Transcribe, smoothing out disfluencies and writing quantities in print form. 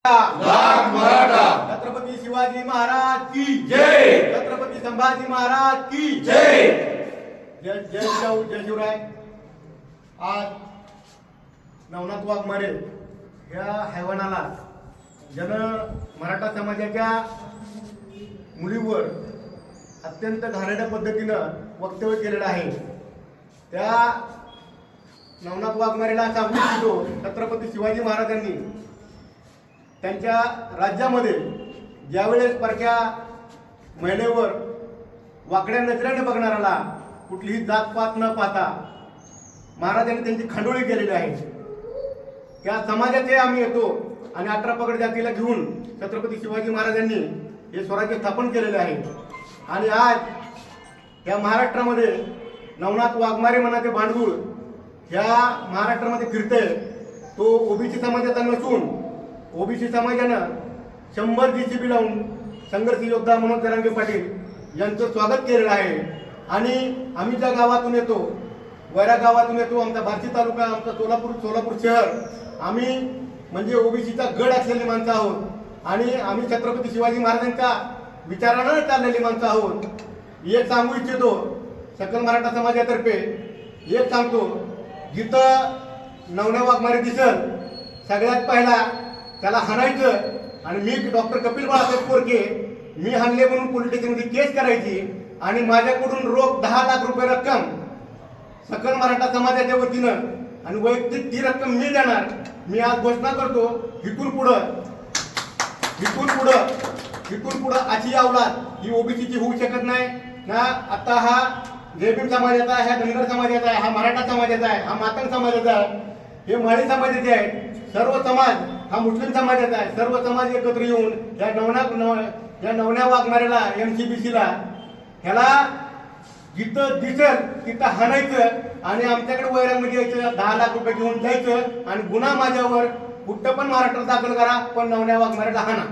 लाख मराठा छत्रपती शिवाजी महाराज की जय, छत्रपती संभाजी महाराज की जय. जय जय जिजाऊ जय शिवराय. आज नवनाथ वाघमारे या हैवानाला जन मराठा समाजाच्या मुलीवर अत्यंत घाणेरड्या पद्धतीनं वक्तव्य केलेलं आहे. त्या नवनाथ वाघमारेला सांगू इच्छितो, छत्रपती शिवाजी महाराजांनी त्यांच्या राज्यामध्ये ज्यावेळेस परक्या महिलेवर वाकड्या नजरेने बघणाऱ्याला कुठलीही जातपात न पाहता महाराजांनी त्यांची खंडोळी केलेली आहे. त्या समाजाचे आम्ही येतो आणि 18 पगड जातीला घेऊन छत्रपती शिवाजी महाराजांनी हे स्वराज्य स्थापन केलेले आहे. आणि आज या महाराष्ट्रामध्ये नवनाथ वाघमारे मनाचे भांडूळ ह्या महाराष्ट्रामध्ये फिरते. तो ओबीसी समाजाचा नसून ओबीसी समाजानं 100 JCB लावून संघर्ष योद्धा मनोज जरांगे पाटील यांचं स्वागत केलेलं आहे. आणि आम्ही ज्या गावातून येतो, वैरा गावातून येतो, आमचा बार्शी तालुका, आमचा सोलापूर शहर, आम्ही म्हणजे ओबीसीचा गड असलेली माणसं आहोत. आणि आम्ही छत्रपती शिवाजी महाराजांच्या विचारानं चाललेली माणसं आहोत. एक सांगू इच्छितो, सकल मराठा समाजातर्फे एक सांगतो, जिथं नवना वाघमारे दिसल सगळ्यात पहिला त्याला हाणायचं आणि मी डॉक्टर कपिल बाळासाहेब कोरके मी हाणले म्हणून पोलीस स्टेशनमध्ये केस करायची आणि माझ्याकडून रोख 10 लाख रुपये रक्कम सकल मराठा समाजाच्या वतीनं आणि वैयक्तिक ती रक्कम मी देणार. मी आज घोषणा करतो, इथून पुढं अशी अवलाद ही ओबीसीची होऊ शकत नाही ना. आता हा जयभीम समाजाचा आहे, हा धनगर समाजाचा आहे, हा मराठा समाजाचा आहे, हा मातंग समाजाचा आहे, हे माळी समाजाचे आहेत. सर्व समाज हा मुस्लिम समाजाचा आहे. सर्व समाज एकत्र येऊन या नवन्या वाघमारेला MCBCला ह्याला जिथं दिसेल तिथं हाणायचं आणि आमच्याकडे वैरांमध्ये यायचं, 10 लाख रुपये घेऊन जायचं आणि गुन्हा माझ्यावर कुठं पण महाराष्ट्रात दाखल करा, पण नवन्या वाघमारेला हाणा.